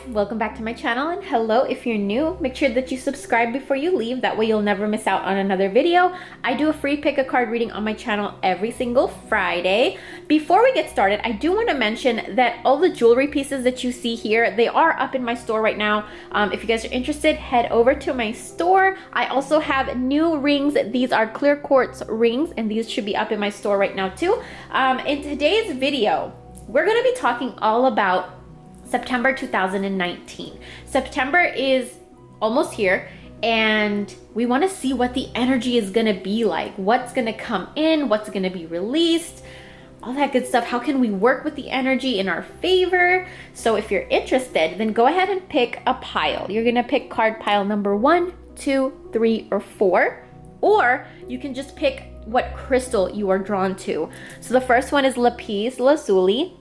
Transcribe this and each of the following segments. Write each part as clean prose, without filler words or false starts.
welcome back to my channel, and hello if you're new. Make sure that you subscribe before you leave, that way you'll never miss out on another video. I do a free pick a card reading on my channel every single Friday. Before we get started, I do want to mention that all the jewelry pieces that you see here, they are up in my store right now. If you guys are interested, head over to my store. I also have new rings. These are clear quartz rings, and these should be up in my store right now too. In today's video, we're going to be talking all about September 2019. September is almost here, and we want to see what the energy is going to be like, what's going to come in, what's going to be released, all that good stuff. How can we work with the energy in our favor? So if you're interested, then go ahead and pick a pile. You're going to pick card pile number 1, 2, 3, or 4, or you can just pick what crystal you are drawn to. So the first one is lapis lazuli.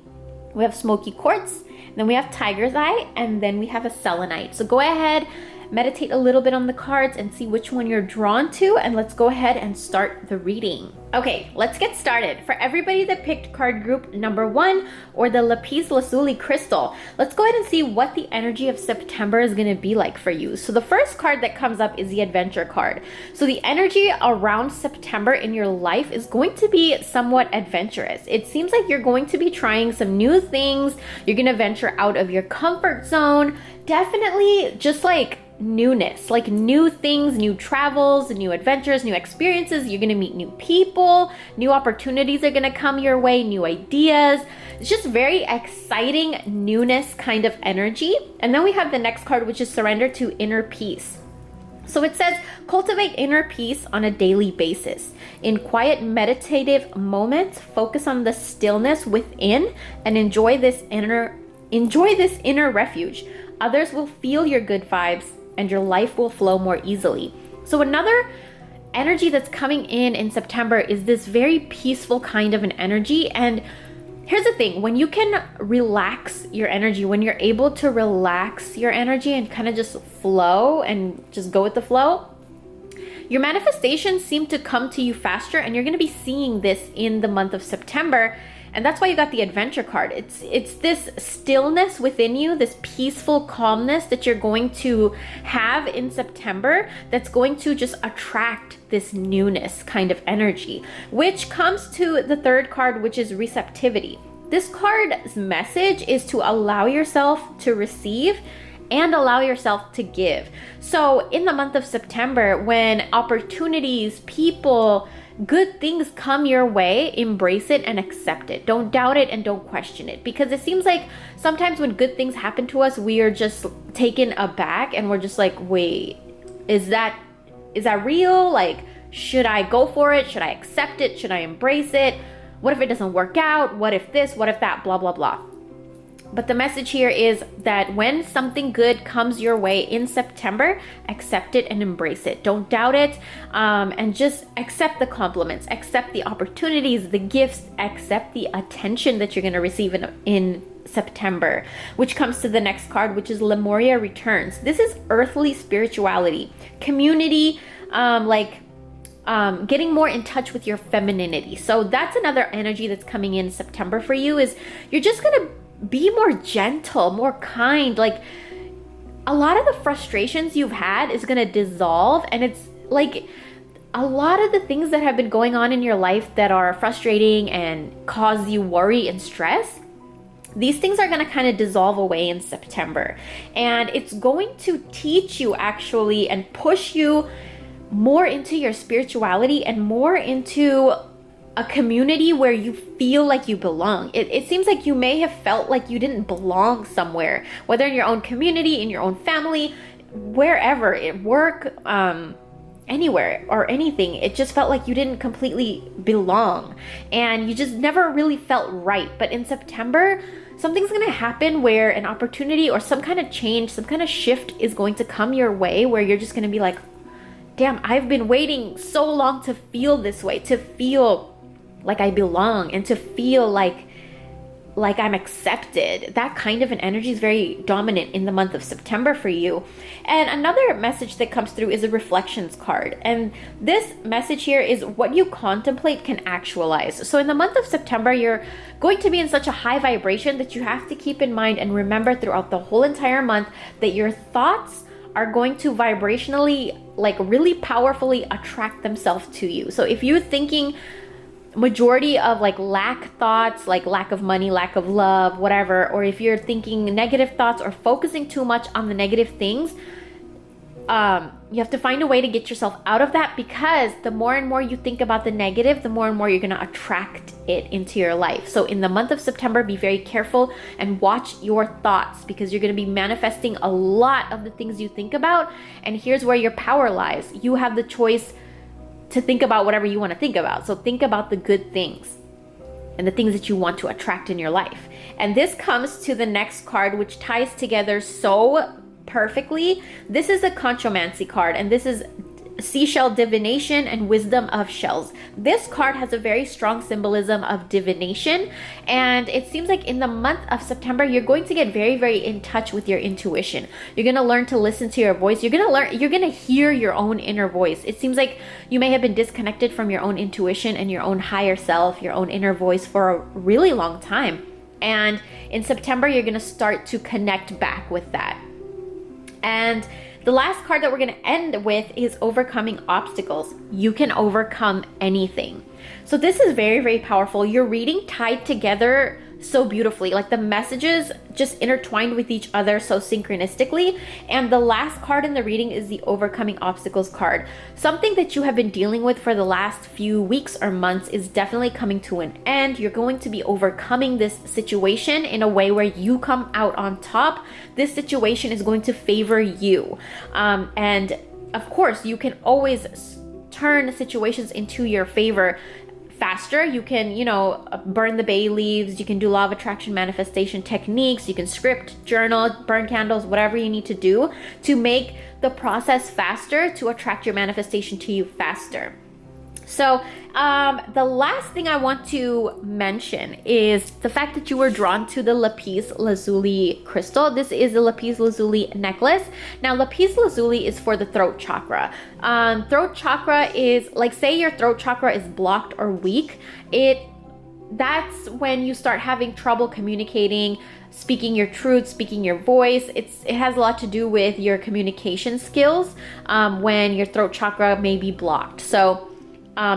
We have smoky quartz. Then we have tiger's eye, and then we have a selenite. So go ahead, meditate a little bit on the cards and see which one you're drawn to, and let's go ahead and start the reading. Okay, let's get started. For everybody that picked card group number 1 or the lapis lazuli crystal, let's go ahead and see what the energy of September is going to be like for you. So the first card that comes up is the adventure card. So the energy around September in your life is going to be somewhat adventurous. It seems like you're going to be trying some new things. You're going to venture out of your comfort zone. Definitely just like newness, like new things, new travels, new adventures, new experiences. You're gonna meet new people, new opportunities are gonna come your way, new ideas. It's just very exciting newness kind of energy. And then we have the next card, which is surrender to inner peace. So it says, cultivate inner peace on a daily basis. In quiet meditative moments, focus on the stillness within and enjoy this inner refuge. Others will feel your good vibes, and your life will flow more easily. So another energy that's coming in September is this very peaceful kind of an energy. And here's the thing, when you can relax your energy, when you're able to relax your energy and kind of just flow and just go with the flow, your manifestations seem to come to you faster, and you're going to be seeing this in the month of September. And that's why you got the adventure card. It's this stillness within you, this peaceful calmness that you're going to have in September that's going to just attract this newness kind of energy, which comes to the third card, which is receptivity. This card's message is to allow yourself to receive and allow yourself to give. So in the month of September, when opportunities, people, good things come your way, embrace it and accept it. Don't doubt it and don't question it, because it seems like sometimes when good things happen to us, we are just taken aback and we're just like, wait, is that real? Like, should I go for it? Should I accept it? Should I embrace it? What if it doesn't work out? What if this? What if that? Blah, blah, blah. But the message here is that when something good comes your way in September, accept it and embrace it. Don't doubt it, and just accept the compliments, accept the opportunities, the gifts, accept the attention that you're going to receive in September, which comes to the next card, which is Lemuria Returns. This is earthly spirituality, community, getting more in touch with your femininity. So that's another energy that's coming in September for you, is you're just going to be more gentle, more kind. Like, a lot of the frustrations you've had is going to dissolve, and it's like a lot of the things that have been going on in your life that are frustrating and cause you worry and stress, these things are going to kind of dissolve away in September, and it's going to teach you actually and push you more into your spirituality and more into a community where you feel like you belong. It seems like you may have felt like you didn't belong somewhere, whether in your own community, in your own family, wherever, at work, anywhere or anything. It just felt like you didn't completely belong, and you just never really felt right. But in September, something's going to happen where an opportunity or some kind of change, some kind of shift is going to come your way, where you're just going to be like, damn, I've been waiting so long to feel this way, to feel like I belong, and to feel like like I'm accepted. That kind of an energy is very dominant in the month of September for you. And another message that comes through is a reflections card. And this message here is what you contemplate can actualize. So in the month of September, you're going to be in such a high vibration that you have to keep in mind and remember throughout the whole entire month that your thoughts are going to vibrationally, like really powerfully attract themselves to you. So if you're thinking majority of like lack thoughts, like lack of money, lack of love, whatever, or if you're thinking negative thoughts or focusing too much on the negative things, you have to find a way to get yourself out of that, because the more and more you think about the negative, the more and more you're going to attract it into your life. So in the month of September, be very careful and watch your thoughts, because you're going to be manifesting a lot of the things you think about. And here's where your power lies. You have the choice to think about whatever you want to think about. So think about the good things and the things that you want to attract in your life. And this comes to the next card, which ties together so perfectly. This is a Conchomancy card, and this is seashell divination and wisdom of shells. This card has a very strong symbolism of divination, and it seems like in the month of September you're going to get very, very in touch with your intuition. You're going to learn to listen to your voice. You're going to hear your own inner voice. It seems like you may have been disconnected from your own intuition and your own higher self, your own inner voice for a really long time. And in September you're going to start to connect back with that. And the last card that we're going to end with is overcoming obstacles. You can overcome anything. So this is very, very powerful. Your reading tied together so beautifully, like the messages just intertwined with each other so synchronistically. And the last card in the reading is the overcoming obstacles card. Something that you have been dealing with for the last few weeks or months is definitely coming to an end. You're going to be overcoming this situation in a way where you come out on top. This situation is going to favor you. And of course, you can always turn situations into your favor faster. You can, burn the bay leaves. You can do law of attraction manifestation techniques. You can script, journal, burn candles, whatever you need to do to make the process faster, to attract your manifestation to you faster. So the last thing I want to mention is the fact that you were drawn to the lapis lazuli crystal. This is a lapis lazuli necklace. Now, lapis lazuli is for the throat chakra. Throat chakra is like, say your throat chakra is blocked or weak. That's when you start having trouble communicating, speaking your truth, speaking your voice. It has a lot to do with your communication skills when your throat chakra may be blocked. So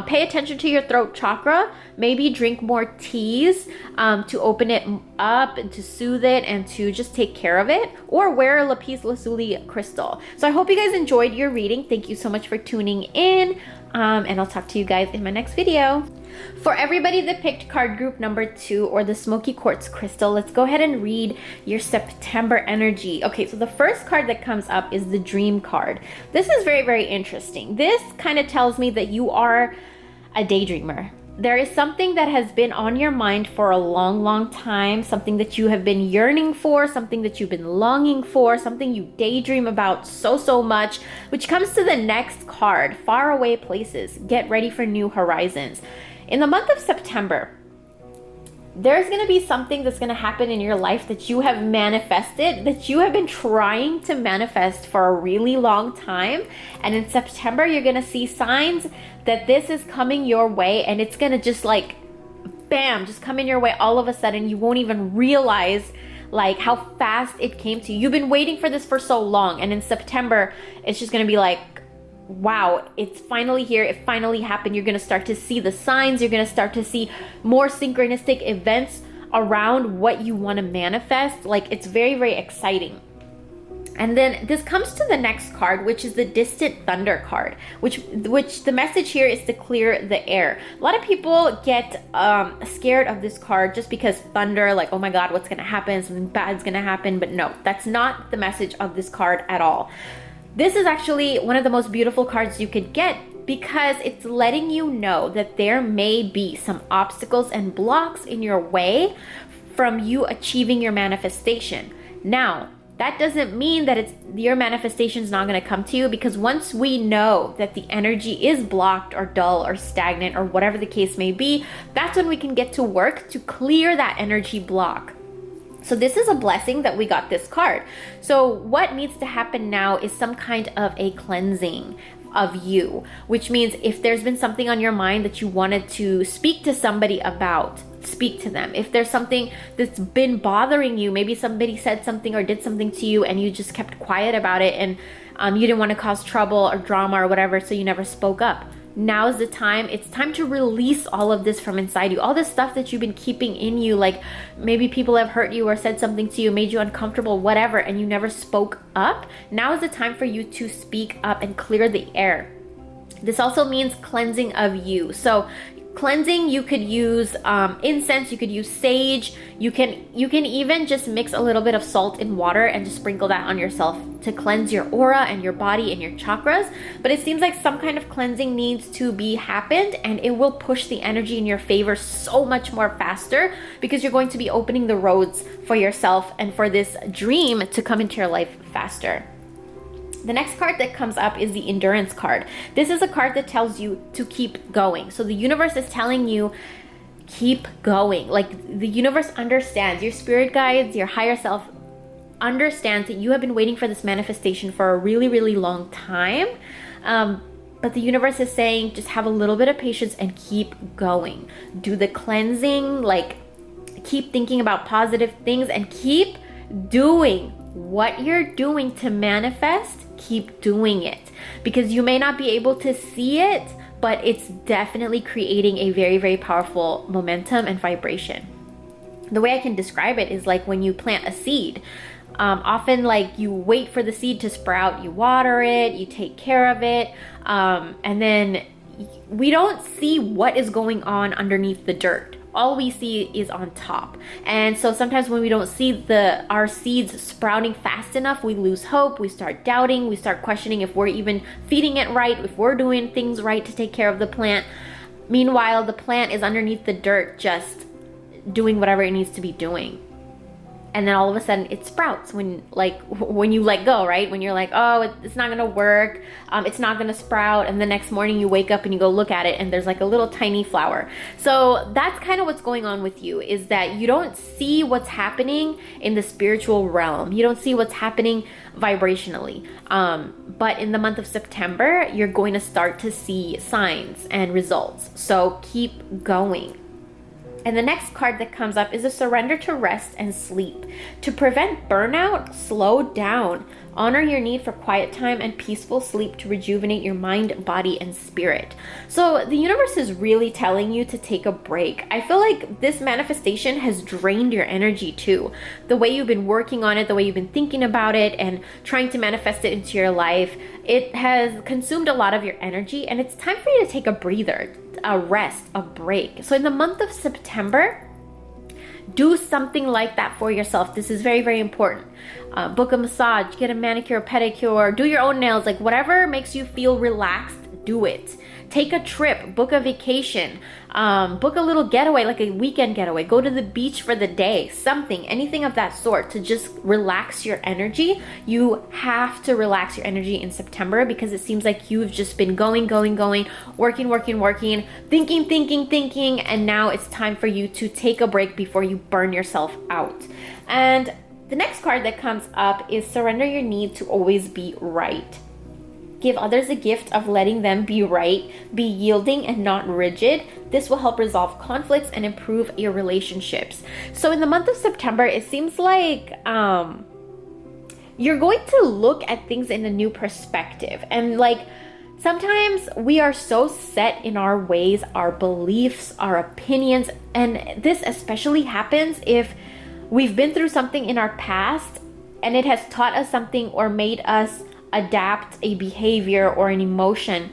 pay attention to your throat chakra. Maybe drink more teas to open it up and to soothe it and to just take care of it, or wear a lapis lazuli crystal. So I hope you guys enjoyed your reading. Thank you so much for tuning in, and I'll talk to you guys in my next video. For everybody that picked card group number 2 or the smoky quartz crystal, let's go ahead and read your September energy. Okay, so the first card that comes up is the dream card. This is very, very interesting. This kind of tells me that you are a daydreamer. There is something that has been on your mind for a long, long time, something that you have been yearning for, something that you've been longing for, something you daydream about so much, which comes to the next card, faraway places. Get ready for new horizons. In the month of September, there's going to be something that's going to happen in your life that you have manifested, that you have been trying to manifest for a really long time. And in September, you're going to see signs that this is coming your way, and it's going to just like, bam, just come in your way all of a sudden. You won't even realize like how fast it came to you. You've been waiting for this for so long. And in September, it's just going to be like, wow, it's finally here. It finally happened. You're going to start to see the signs. You're going to start to see more synchronistic events around what you want to manifest. Like, it's very, very exciting. And then this comes to the next card, which is the distant thunder card, which the message here is to clear the air. A lot of people get scared of this card just because thunder, like, oh my God, what's going to happen? Something bad's going to happen. But no, that's not the message of this card at all. This is actually one of the most beautiful cards you could get, because it's letting you know that there may be some obstacles and blocks in your way from you achieving your manifestation. Now, that doesn't mean that your manifestation is not going to come to you, because once we know that the energy is blocked or dull or stagnant or whatever the case may be, that's when we can get to work to clear that energy block. So this is a blessing that we got this card. So what needs to happen now is some kind of a cleansing of you, which means if there's been something on your mind that you wanted to speak to somebody about, speak to them. If there's something that's been bothering you, maybe somebody said something or did something to you and you just kept quiet about it, and you didn't want to cause trouble or drama or whatever, so you never spoke up. Now is the time. It's time to release all of this from inside you. All this stuff that you've been keeping in you, like maybe people have hurt you or said something to you, made you uncomfortable, whatever, and you never spoke up. Now is the time for you to speak up and clear the air. This also means cleansing of you. So cleansing, you could use incense, you could use sage, you can even just mix a little bit of salt in water and just sprinkle that on yourself to cleanse your aura and your body and your chakras. But it seems like some kind of cleansing needs to be happened, and it will push the energy in your favor so much more faster, because you're going to be opening the roads for yourself and for this dream to come into your life faster. The next card that comes up is the Endurance card. This is a card that tells you to keep going. So the universe is telling you, keep going. Like, the universe understands, your spirit guides, your higher self understands that you have been waiting for this manifestation for a really, really long time. But the universe is saying, just have a little bit of patience and keep going. Do the cleansing, like keep thinking about positive things and keep doing what you're doing to manifest. Keep doing it, because you may not be able to see it, but it's definitely creating a very, very powerful momentum and vibration. The way I can describe it is like when you plant a seed. Often, like, you wait for the seed to sprout, you water it, you take care of it, and then we don't see what is going on underneath the dirt. All we see is on top. And so sometimes when we don't see our seeds sprouting fast enough, we lose hope, we start doubting, we start questioning if we're even feeding it right, if we're doing things right to take care of the plant. Meanwhile, the plant is underneath the dirt, just doing whatever it needs to be doing. And then all of a sudden it sprouts when you let go, right? When you're like, oh, it's not gonna work, it's not gonna sprout, and the next morning you wake up and you go look at it and there's like a little tiny flower. So that's kind of what's going on with you, is that you don't see what's happening in the spiritual realm. You don't see what's happening vibrationally. But in the month of September, you're going to start to see signs and results. So keep going. And the next card that comes up is a surrender to rest and sleep. To prevent burnout, slow down. Honor your need for quiet time and peaceful sleep to rejuvenate your mind, body, and spirit. So the universe is really telling you to take a break. I feel like this manifestation has drained your energy too. The way you've been working on it, the way you've been thinking about it and trying to manifest it into your life, it has consumed a lot of your energy, and it's time for you to take a breather, a rest, a break. So in the month of September, do something like that for yourself. This is very, very important. Book a massage, get a manicure, pedicure, do your own nails, like whatever makes you feel relaxed, do it. Take a trip, book a vacation, book a little getaway, like a weekend getaway, go to the beach for the day, something, anything of that sort to just relax your energy. You have to relax your energy in September, because it seems like you've just been going, working, thinking, and now it's time for you to take a break before you burn yourself out. And the next card that comes up is surrender your need to always be right. Give others a gift of letting them be right. Be yielding and not rigid. This will help resolve conflicts and improve your relationships. So in the month of September, it seems like you're going to look at things in a new perspective. And like, sometimes we are so set in our ways, our beliefs, our opinions. And this especially happens if we've been through something in our past and it has taught us something or made us adapt a behavior or an emotion,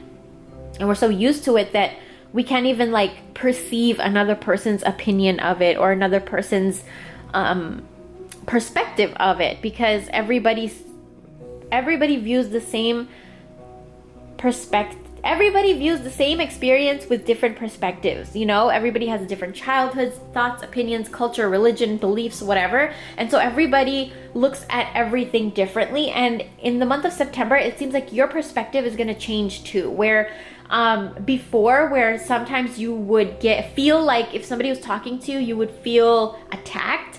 and we're so used to it that we can't even like perceive another person's opinion of it or another person's perspective of it, everybody views the same everybody views the same experience with different perspectives. You know, everybody has different childhoods, thoughts, opinions, culture, religion, beliefs, whatever. And so everybody looks at everything differently. And in the month of September, it seems like your perspective is going to change too, where before, where sometimes you would feel like if somebody was talking to you, you would feel attacked.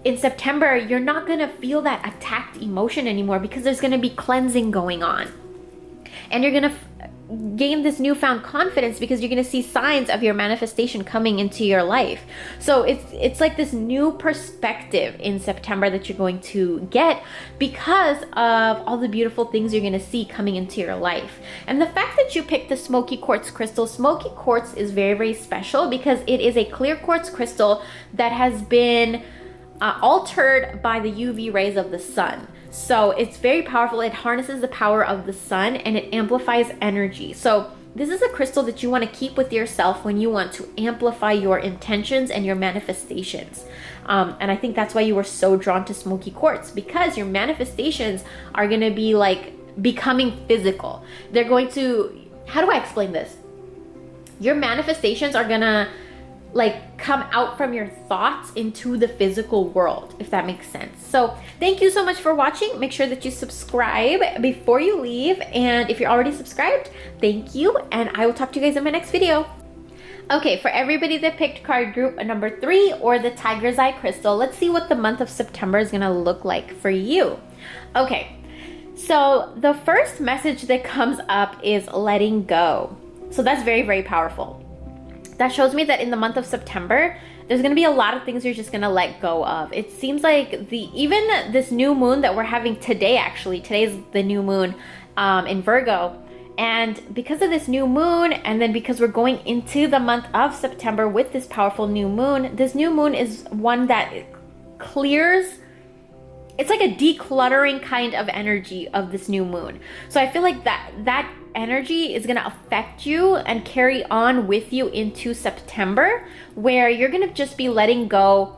In September, you're not going to feel that attacked emotion anymore, because there's going to be cleansing going on. And you're going to gain this newfound confidence, because you're going to see signs of your manifestation coming into your life. So it's like this new perspective in September that you're going to get because of all the beautiful things you're going to see coming into your life. And the fact that you picked the smoky quartz crystal, smoky quartz is very, very special because it is a clear quartz crystal that has been altered by the UV rays of the sun. So it's very powerful. It harnesses the power of the sun and it amplifies energy. So this is a crystal that you want to keep with yourself when you want to amplify your intentions and your manifestations. And I think that's why you were so drawn to smoky quartz, because your manifestations are going to be like becoming physical. They're going to, how do I explain this? Your manifestations are going to like come out from your thoughts into the physical world, if that makes sense. So thank you so much for watching. Make sure that you subscribe before you leave. And if you're already subscribed, thank you. And I will talk to you guys in my next video. Okay, for everybody that picked card group number 3 or the Tiger's Eye crystal, let's see what the month of September is gonna look like for you. Okay, so the first message that comes up is letting go. So that's very, very powerful. That shows me that in the month of September, there's going to be a lot of things you're just going to let go of. It seems like even this new moon that we're having today, actually, today's the new moon in Virgo. And because of this new moon, and then because we're going into the month of September with this powerful new moon, this new moon is one that clears. It's like a decluttering kind of energy of this new moon. So I feel like that energy is going to affect you and carry on with you into September, where you're going to just be letting go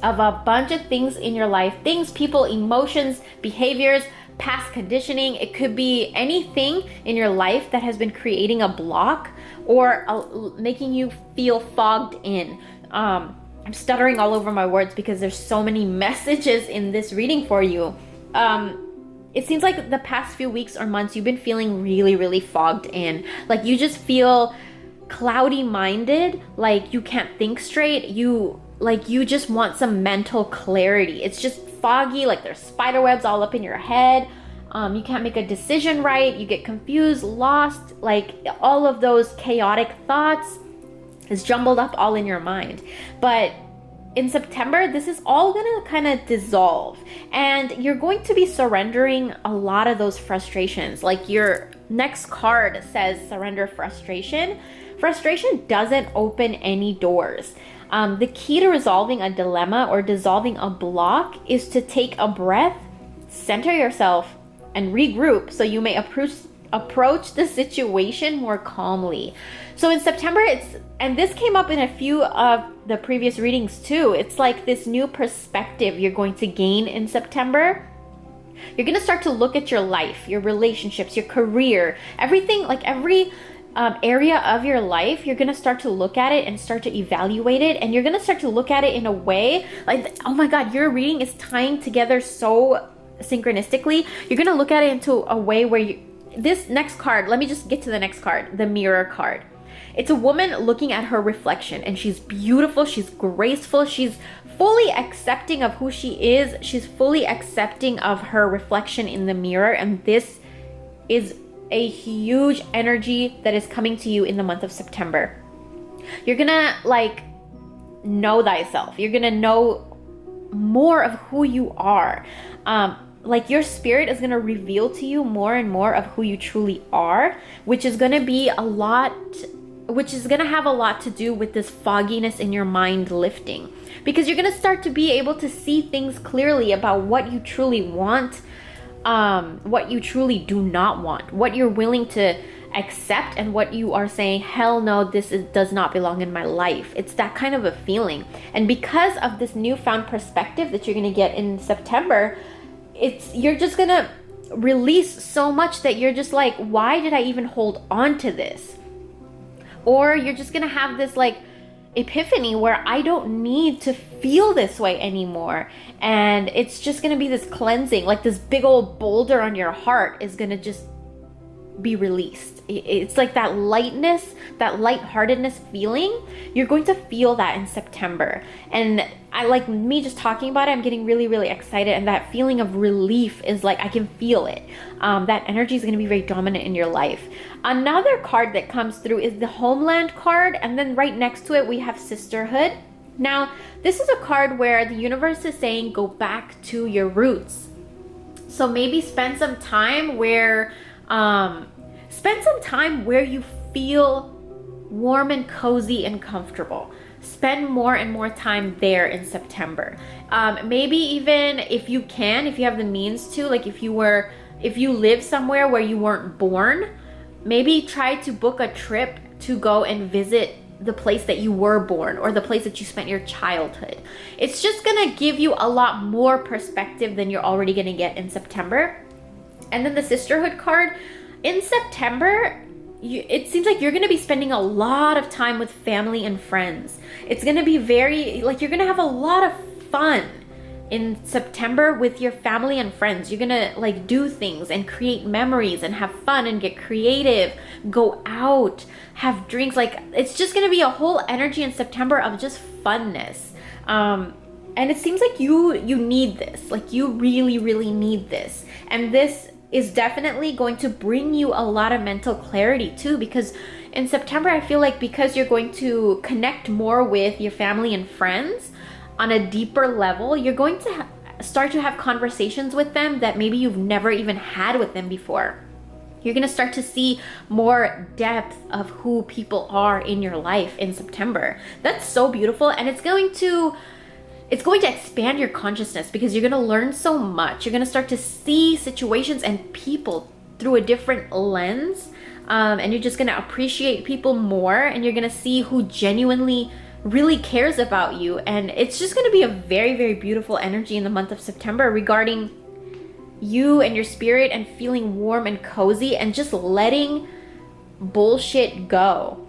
of a bunch of things in your life, things, people, emotions, behaviors, past conditioning. It could be anything in your life that has been creating a block or making you feel fogged in. I'm stuttering all over my words because there's so many messages in this reading for you. It seems like the past few weeks or months, you've been feeling really, really fogged in. Like you just feel cloudy minded, like you can't think straight. You just want some mental clarity. It's just foggy, like there's spider webs all up in your head. You can't make a decision right. You get confused, lost, like all of those chaotic thoughts is jumbled up all in your mind. But in September, this is all gonna kind of dissolve, and you're going to be surrendering a lot of those frustrations. Like your next card says surrender frustration. Frustration doesn't open any doors. The key to resolving a dilemma or dissolving a block is to take a breath, center yourself, and regroup so you may approach the situation more calmly. So in September, and this came up in a few of the previous readings too, it's like this new perspective you're going to gain in September. You're going to start to look at your life, your relationships, your career, everything, like every area of your life. You're going to start to look at it and start to evaluate it, and you're going to start to look at it in a way like, oh my God, your reading is tying together so synchronistically. You're going to look at it into a way where this next card, let me just get to the next card, the Mirror card. It's a woman looking at her reflection, and she's beautiful, she's graceful, she's fully accepting of who she is, she's fully accepting of her reflection in the mirror, and this is a huge energy that is coming to you in the month of September. You're gonna like know thyself. You're gonna know more of who you are. Like your spirit is going to reveal to you more and more of who you truly are, which is going to have a lot to do with this fogginess in your mind lifting, because you're going to start to be able to see things clearly about what you truly want, what you truly do not want, what you're willing to accept, and what you are saying, hell no, does not belong in my life. It's that kind of a feeling. And because of this newfound perspective that you're going to get in September, you're just gonna release so much that you're just like, why did I even hold on to this? Or you're just gonna have this like epiphany where I don't need to feel this way anymore. And it's just gonna be this cleansing, like this big old boulder on your heart is gonna just be released. It's like that lightness, that lightheartedness feeling. You're going to feel that in September. And I like me just talking about it, I'm getting really, really excited. And that feeling of relief is like, I can feel it. That energy is going to be very dominant in your life. Another card that comes through is the Homeland card. And then right next to it, we have Sisterhood. Now, this is a card where the universe is saying, go back to your roots. So maybe spend some time where you feel warm and cozy and comfortable. Spend more and more time there in September. Maybe even if you have the means to, like if you live somewhere where you weren't born, maybe try to book a trip to go and visit the place that you were born or the place that you spent your childhood. It's just gonna give you a lot more perspective than you're already gonna get in September. And then the Sisterhood card, in September, it seems like you're going to be spending a lot of time with family and friends. It's going to be very, like you're going to have a lot of fun in September with your family and friends. You're going to like do things and create memories and have fun and get creative, go out, have drinks. Like it's just going to be a whole energy in September of just funness. And it seems like you need this, like you really, really need this. And this is definitely going to bring you a lot of mental clarity too, because in September, I feel like because you're going to connect more with your family and friends on a deeper level, you're going to start to have conversations with them that maybe you've never even had with them before. You're going to start to see more depth of who people are in your life in September. That's so beautiful. And it's going to expand your consciousness because you're going to learn so much. You're going to start to see situations and people through a different lens. And you're just going to appreciate people more, and you're going to see who genuinely really cares about you. And it's just going to be a very, very beautiful energy in the month of September regarding you and your spirit and feeling warm and cozy and just letting bullshit go.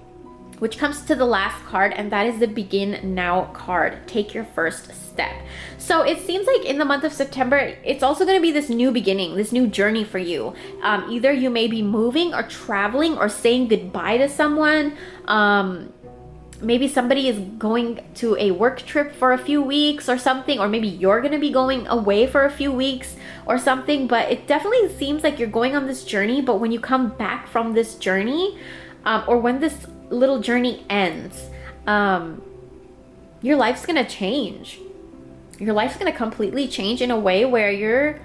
Which comes to the last card, and that is the Begin Now card. Take your first step. So it seems like in the month of September, it's also going to be this new beginning, this new journey for you. Either you may be moving or traveling or saying goodbye to someone. Maybe somebody is going to a work trip for a few weeks or something, or maybe you're going to be going away for a few weeks or something. But it definitely seems like you're going on this journey, but when you come back from this journey, or when this little journey ends, your life's gonna change. Your life's gonna completely change in a way where you're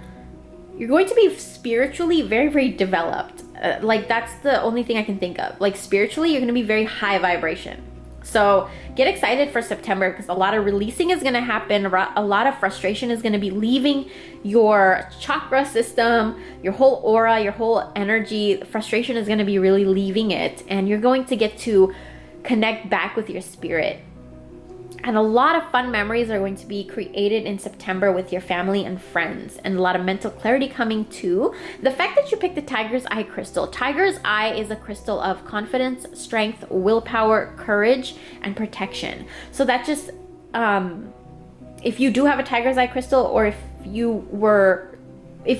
going to be spiritually very, very developed. Like that's the only thing I can think of. Like spiritually, you're gonna be very high vibration. So get excited for September because a lot of releasing is going to happen. A lot of frustration is going to be leaving your chakra system, your whole aura, your whole energy. Frustration is going to be really leaving it, and you're going to get to connect back with your spirit. And a lot of fun memories are going to be created in September with your family and friends, and a lot of mental clarity coming too. The fact that you picked the Tiger's Eye crystal. Tiger's Eye is a crystal of confidence, strength, willpower, courage, and protection. So that just, if you do have a Tiger's Eye crystal, or if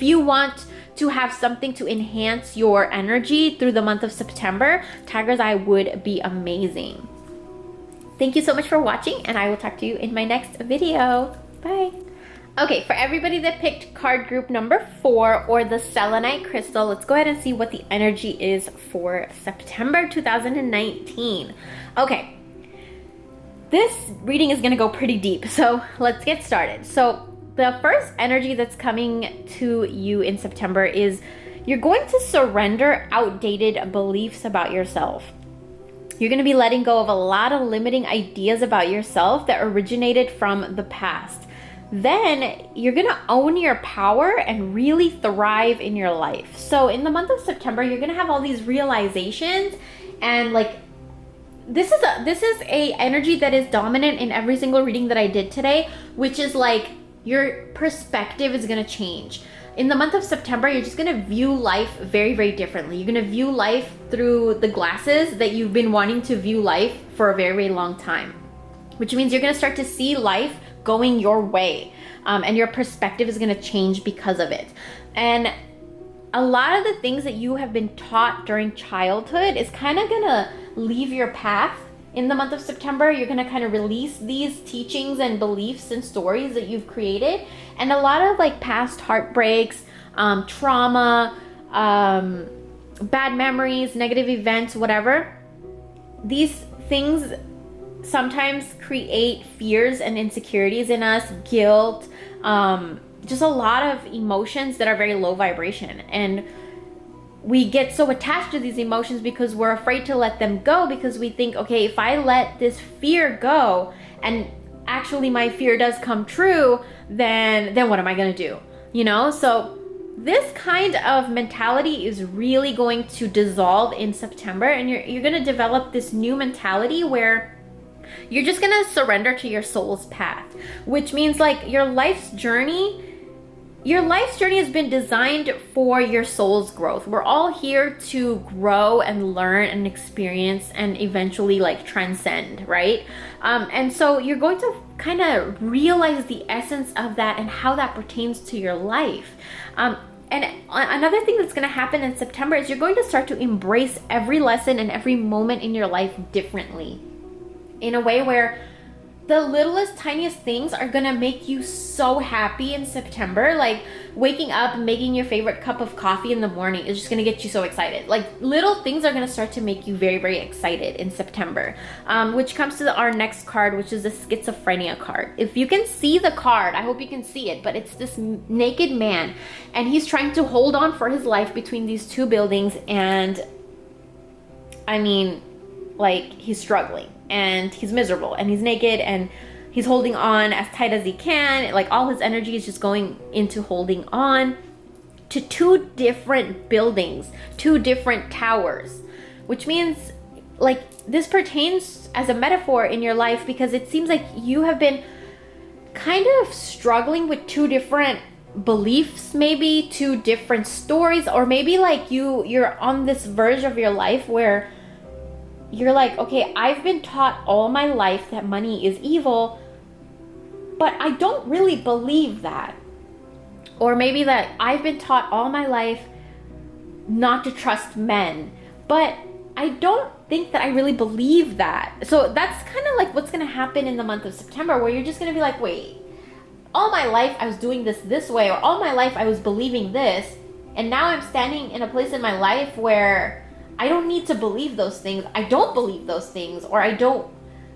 you want to have something to enhance your energy through the month of September, Tiger's Eye would be amazing. Thank you so much for watching, and I will talk to you in my next video. Bye. Okay, for everybody that picked card group number 4 or the selenite crystal, let's go ahead and see what the energy is for September 2019. Okay, this reading is going to go pretty deep, so let's get started. So the first energy that's coming to you in September is you're going to surrender outdated beliefs about yourself. You're going to be letting go of a lot of limiting ideas about yourself that originated from the past. Then you're going to own your power and really thrive in your life. So in the month of September, you're going to have all these realizations, and like this is a energy that is dominant in every single reading that I did today, which is like your perspective is going to change. in the month of September, you're just gonna view life very, very differently. You're gonna view life through the glasses that you've been wanting to view life for a very, very long time, which means you're gonna start to see life going your way, and your perspective is gonna change because of it. And a lot of the things that you have been taught during childhood is kind of gonna leave your path in the month of September. You're gonna kind of release these teachings and beliefs and stories that you've created. And a lot of like past heartbreaks, trauma, bad memories, negative events, whatever, these things sometimes create fears and insecurities in us, guilt, just a lot of emotions that are very low vibration. And we get so attached to these emotions because we're afraid to let them go, because we think, okay, if I let this fear go and actually my fear does come true, then what am I gonna do? You know? So this kind of mentality is really going to dissolve in September, and you're gonna develop this new mentality where you're just gonna surrender to your soul's path, which means like your life's journey has been designed for your soul's growth. We're all here to grow and learn and experience and eventually like transcend, right? And so you're going to kind of realize the essence of that and how that pertains to your life. And another thing that's going to happen in September is you're going to start to embrace every lesson and every moment in your life differently, in a way where the littlest, tiniest things are gonna make you so happy in September. Like waking up and making your favorite cup of coffee in the morning is just gonna get you so excited. Like little things are gonna start to make you very, very excited in September, which comes to our next card, which is the schizophrenia card. If you can see the card, I hope you can see it, but it's this naked man, and he's trying to hold on for his life between these two buildings, and I mean, like, he's struggling and he's miserable and he's naked and he's holding on as tight as he can. Like all his energy is just going into holding on to two different buildings, two different towers, which means like this pertains as a metaphor in your life, because it seems like you have been kind of struggling with two different beliefs, maybe two different stories, or maybe like you're on this verge of your life where you're like, okay, I've been taught all my life that money is evil, but I don't really believe that. Or maybe that I've been taught all my life not to trust men, but I don't think that I really believe that. So that's kind of like what's going to happen in the month of September, where you're just going to be like, wait, all my life I was doing this way, or all my life I was believing this, and now I'm standing in a place in my life where I don't need to believe those things. I don't believe those things, or I don't,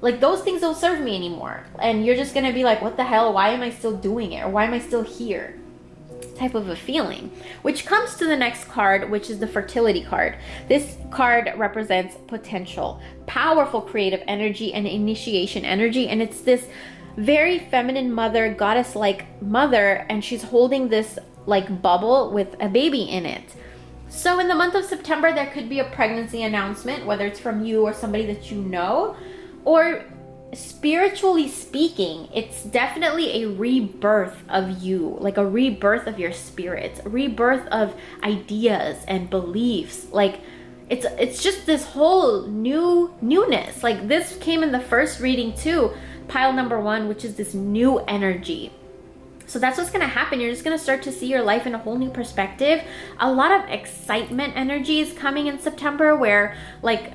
like, those things don't serve me anymore. And you're just going to be like, what the hell? Why am I still doing it? Or why am I still here? Type of a feeling. Which comes to the next card, which is the fertility card. This card represents potential, powerful creative energy and initiation energy. And it's this very feminine mother, goddess-like mother, and she's holding this like bubble with a baby in it. So in the month of September, there could be a pregnancy announcement, whether it's from you or somebody that you know, or spiritually speaking, it's definitely a rebirth of you, like a rebirth of your spirit, a rebirth of ideas and beliefs. Like it's just this whole newness. Like this came in the first reading too, pile number 1, which is this new energy. So that's what's going to happen. You're just going to start to see your life in a whole new perspective. A lot of excitement energy is coming in September, where like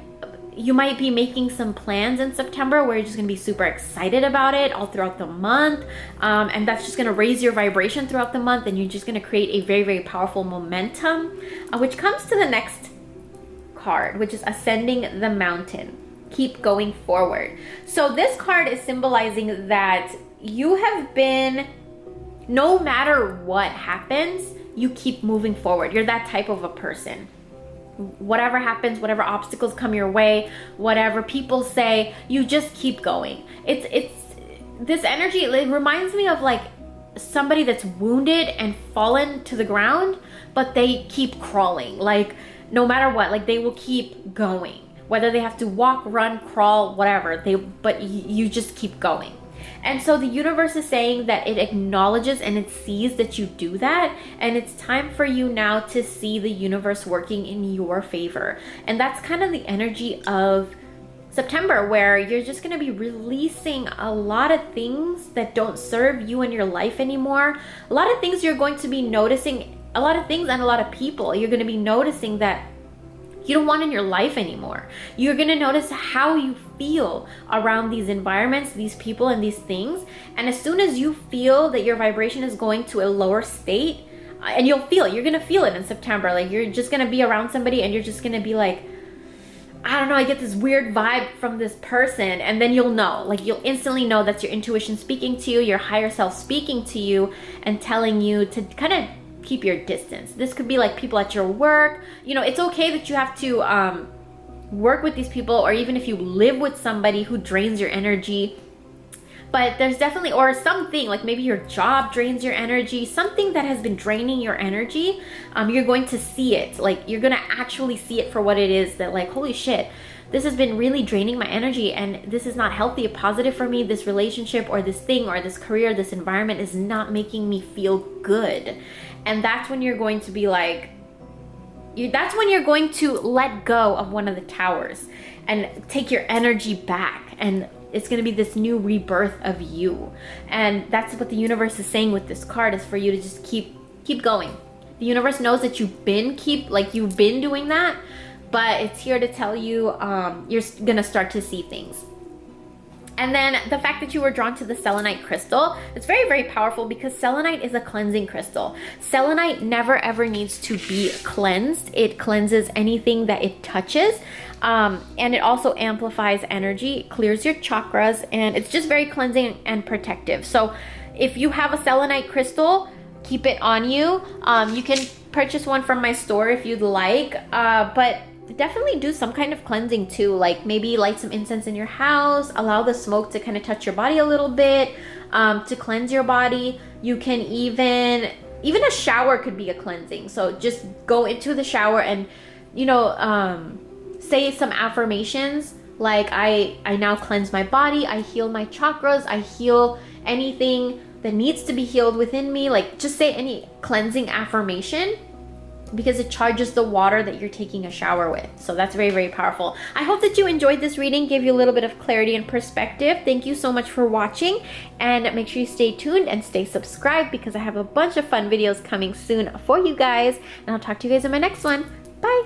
you might be making some plans in September where you're just going to be super excited about it all throughout the month. And that's just going to raise your vibration throughout the month, and you're just going to create a very, very powerful momentum, which comes to the next card, which is ascending the mountain. Keep going forward. So this card is symbolizing that you have been, no matter what happens, you keep moving forward. You're that type of a person. Whatever happens, whatever obstacles come your way, whatever people say, you just keep going. It's this energy, it reminds me of like somebody that's wounded and fallen to the ground, but they keep crawling. Like no matter what, like they will keep going. Whether they have to walk, run, crawl, whatever, but you just keep going. And so the universe is saying that it acknowledges and it sees that you do that, and it's time for you now to see the universe working in your favor. And that's kind of the energy of September, where you're just going to be releasing a lot of things that don't serve you in your life anymore. A lot of things you're going to be noticing, a lot of things and a lot of people you're going to be noticing that you don't want in your life anymore. You're going to notice how you feel around these environments, these people, and these things. And as soon as you feel that your vibration is going to a lower state, and you're going to feel it in September. Like, you're just going to be around somebody and you're just going to be like, I don't know, I get this weird vibe from this person. And then you'll know, like, you'll instantly know that's your intuition speaking to you, your higher self speaking to you and telling you to kind of keep your distance. This could be like people at your work. You know, it's okay that you have to work with these people, or even if you live with somebody who drains your energy. But there's definitely, or something like maybe your job drains your energy, something that has been draining your energy. You're going to see it. Like, you're going to actually see it for what it is, that like, holy shit, this has been really draining my energy and this is not healthy or positive for me. This relationship or this thing or this career, this environment is not making me feel good. And that's when you're going to be like, that's when you're going to let go of one of the towers and take your energy back. And it's going to be this new rebirth of you. And that's what the universe is saying with this card, is for you to just keep going. The universe knows that you've been doing that, but it's here to tell you you're going to start to see things. And then the fact that you were drawn to the selenite crystal, it's very, very powerful, because selenite is a cleansing crystal. Selenite never ever needs to be cleansed. It cleanses anything that it touches. And it also amplifies energy, clears your chakras, and it's just very cleansing and protective. So if you have a selenite crystal, keep it on you. You can purchase one from my store if you'd like, but definitely do some kind of cleansing too. Like, maybe light some incense in your house, allow the smoke to kind of touch your body a little bit, to cleanse your body. You can even a shower could be a cleansing. So just go into the shower and, you know, say some affirmations like, I now cleanse my body, I heal my chakras, I heal anything that needs to be healed within me. Like, just say any cleansing affirmation, because it charges the water that you're taking a shower with. So that's very, very powerful. I hope that you enjoyed this reading, gave you a little bit of clarity and perspective. Thank you so much for watching, and make sure you stay tuned and stay subscribed, because I have a bunch of fun videos coming soon for you guys, and I'll talk to you guys in my next one.